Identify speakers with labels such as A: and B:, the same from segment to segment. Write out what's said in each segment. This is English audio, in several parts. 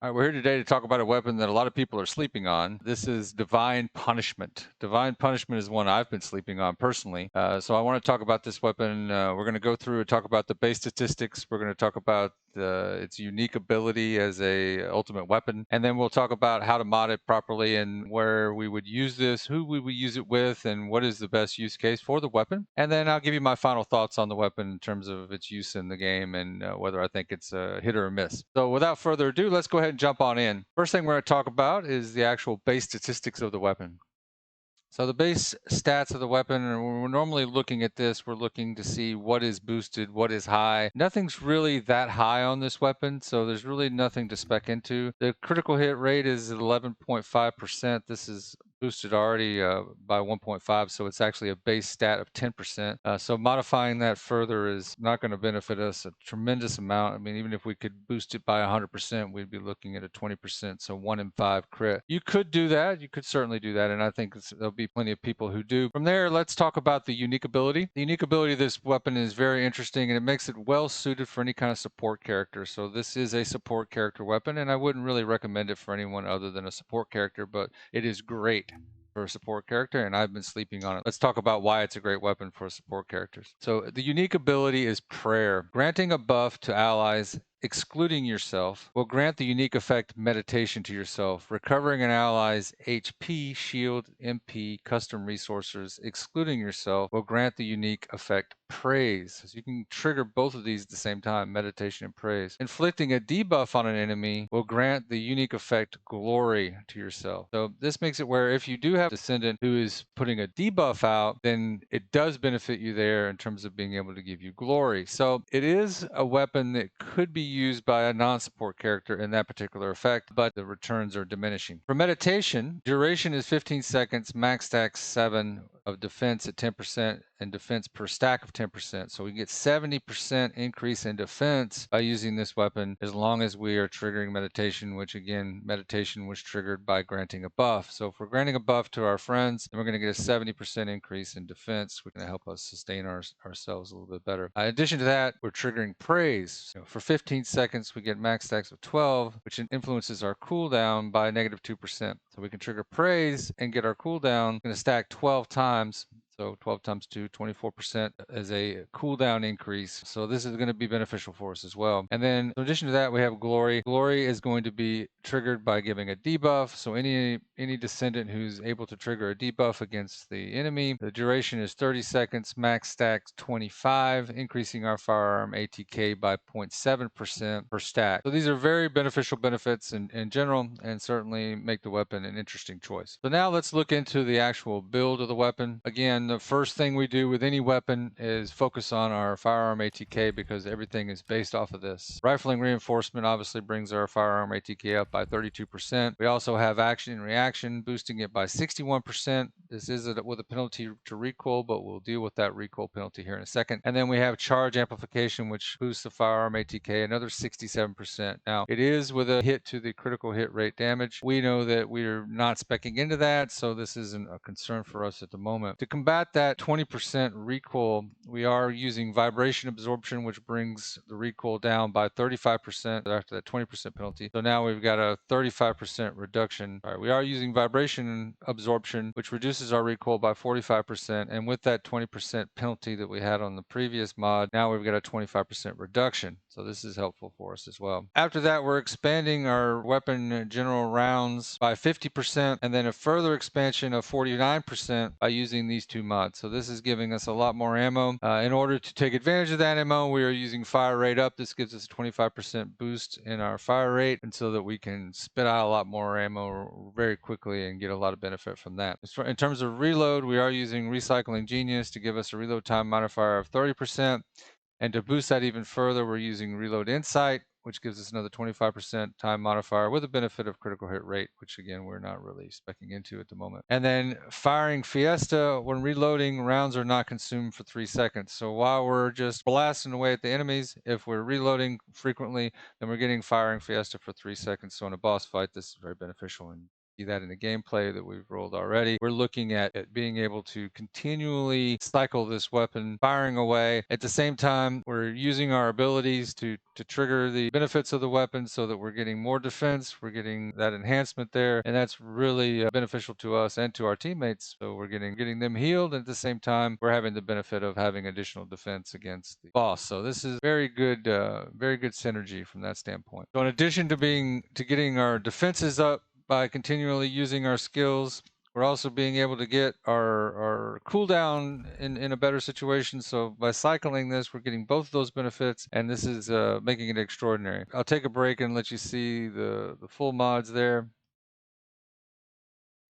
A: All right, we're here today to talk about a weapon that a lot of people are sleeping on. This is Divine Punishment. Divine Punishment is one I've been sleeping on personally. So I want to talk about this weapon. We're going to go through and talk about the base statistics. We're going to talk about its unique ability as a ultimate weapon, and then we'll talk about how to mod it properly and where we would use this, who we would use it with, and what is the best use case for the weapon. And then I'll give you my final thoughts on the weapon in terms of its use in the game and whether I think it's a hit or a miss. So without further ado, let's go ahead and jump on in. First thing we're going to talk about is the actual base statistics of the weapon. So the base stats of the weapon, and when we're normally looking at this, we're looking to see what is boosted, what is high. Nothing's really that high on this weapon, so there's really nothing to spec into. The critical hit rate is 11.5%. This is boosted already by 1.5, so it's actually a base stat of 10%. So modifying that further is not going to benefit us a tremendous amount. I mean, even if we could boost it by 100%, we'd be looking at a 20%, so 1 in 5 crit. You could do that. You could certainly do that, and I think there'll be plenty of people who do. From there, let's talk about the unique ability. The unique ability of this weapon is very interesting, and it makes it well suited for any kind of support character. So this is a support character weapon, and I wouldn't really recommend it for anyone other than a support character, but it is great for a support character, and I've been sleeping on it. Let's talk about why it's a great weapon for support characters. So the unique ability is Prayer. Granting a buff to allies excluding yourself will grant the unique effect Meditation to yourself, recovering an ally's HP, shield, MP, custom resources, excluding yourself will grant the unique effect Praise. So you can trigger both of these at the same time, Meditation and Praise. Inflicting a debuff on an enemy will grant the unique effect Glory to yourself. So this makes it where if you do have a descendant who is putting a debuff out, then it does benefit you there in terms of being able to give you glory. So it is a weapon that could be used by a non-support character in that particular effect, but the returns are diminishing. For meditation, duration is 15 seconds, max stack 7 of defense at 10% and defense per stack of 10%. So we get 70% increase in defense by using this weapon as long as we are triggering meditation, which again, meditation was triggered by granting a buff. So if we're granting a buff to our friends, then we're going to get a 70% increase in defense, which is going to help us sustain ourselves a little bit better. In addition to that, we're triggering praise. For 15 seconds, we get max stacks of 12, which influences our cooldown by negative 2%. So we can trigger praise and get our cooldown going to stack 12 times. So 12 times 2, 24% as a cooldown increase. So this is going to be beneficial for us as well. And then in addition to that, we have Glory. Glory is going to be triggered by giving a debuff. So any descendant who's able to trigger a debuff against the enemy, the duration is 30 seconds, max stacks 25, increasing our firearm ATK by 0.7% per stack. So these are very beneficial benefits in general, and certainly make the weapon an interesting choice. So now let's look into the actual build of the weapon. Again, the first thing we do with any weapon is focus on our firearm ATK because everything is based off of this. Rifling reinforcement obviously brings our firearm ATK up by 32%. We also have action and reaction, boosting it by 61%. This is with a penalty to recoil, but we'll deal with that recoil penalty here in a second. And then we have charge amplification, which boosts the firearm ATK another 67%. Now, it is with a hit to the critical hit rate damage. We know that we're not speccing into that, so this isn't a concern for us at the moment. To combat that 20% recoil, we are using vibration absorption, which brings the recoil down by 35% after that 20% penalty. So now we've got a 35% reduction. All right, we are using vibration absorption, which reduces our recoil by 45%. And with that 20% penalty that we had on the previous mod, now we've got a 25% reduction. So this is helpful for us as well. After that, we're expanding our weapon general rounds by 50%, and then a further expansion of 49% by using these two mods. So this is giving us a lot more ammo. In order to take advantage of that ammo, we are using fire rate up. This gives us a 25% boost in our fire rate, and so that we can spit out a lot more ammo very quickly and get a lot of benefit from that. In terms of reload, we are using Recycling Genius to give us a reload time modifier of 30%. And to boost that even further, we're using Reload Insight, which gives us another 25% time modifier with a benefit of critical hit rate, which again, we're not really speccing into at the moment. And then firing Fiesta, when reloading, rounds are not consumed for 3 seconds. So while we're just blasting away at the enemies, if we're reloading frequently, then we're getting firing Fiesta for 3 seconds. So in a boss fight, this is very beneficial and See that in the gameplay that we've rolled already. We're looking at being able to continually cycle this weapon, firing away. At the same time, we're using our abilities to trigger the benefits of the weapon so that we're getting more defense, we're getting that enhancement there, and that's really beneficial to us and to our teammates. So we're getting them healed, and at the same time, we're having the benefit of having additional defense against the boss. So this is very good synergy from that standpoint. So in addition to getting our defenses up by continually using our skills, we're also being able to get our cooldown in a better situation. So by cycling this, we're getting both of those benefits, and this is making it extraordinary. I'll take a break and let you see the full mods there.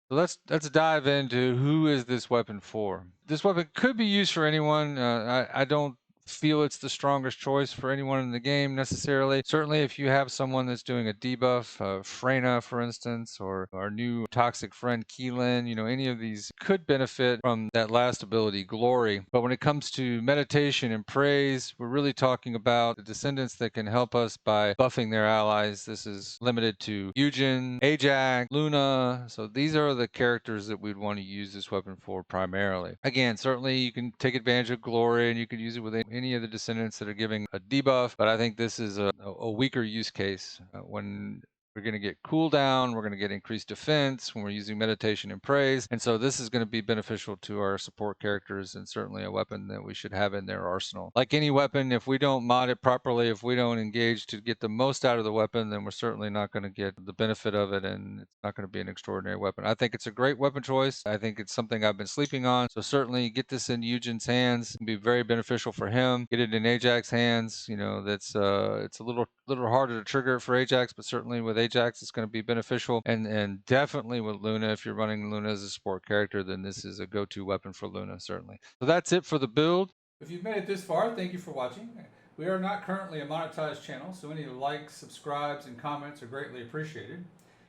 A: So let's dive into who is this weapon for. This weapon could be used for anyone. I don't feel it's the strongest choice for anyone in the game necessarily. Certainly if you have someone that's doing a debuff, Freyna for instance, or our new toxic friend Keelan, any of these could benefit from that last ability, Glory. But when it comes to meditation and praise, we're really talking about the descendants that can help us by buffing their allies. This is limited to Eugen, Ajax, Luna. So these are the characters that we'd want to use this weapon for primarily. Again, certainly you can take advantage of Glory and you can use it with any of the descendants that are giving a debuff, but I think this is a weaker use case when we're going to get cooldown, we're going to get increased defense when we're using meditation and praise. And so this is going to be beneficial to our support characters and certainly a weapon that we should have in their arsenal. Like any weapon, if we don't mod it properly, if we don't engage to get the most out of the weapon, then we're certainly not going to get the benefit of it, and it's not going to be an extraordinary weapon. I think it's a great weapon choice. I think it's something I've been sleeping on. So certainly get this in Eugen's hands. It'll be very beneficial for him. Get it in Ajax's hands. That's it's a little harder to trigger for Ajax, but certainly with Ajax it's going to be beneficial, and definitely with Luna. If you're running Luna as a support character, then this is a go-to weapon for Luna, certainly. So that's it for the build. If you've made it this far, thank you for watching. We are not currently a monetized channel, so any likes, subscribes, and comments are greatly appreciated.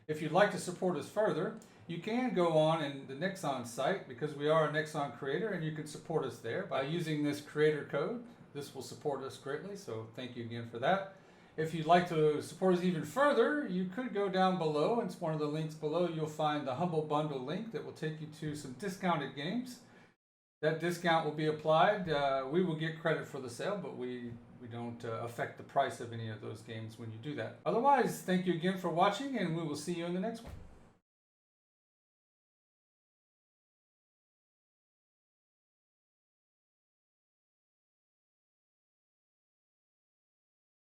A: If you'd like to support us further, you can go on in the Nexon site, because we are a Nexon creator, and you can support us there by using this creator code. This will support us greatly, so thank you again for that. If you'd like to support us even further, you could go down below. It's one of the links below. You'll find the Humble Bundle link that will take you to some discounted games. That discount will be applied. We will get credit for the sale, but we don't affect the price of any of those games when you do that. Otherwise, thank you again for watching, and we will see you in the next one.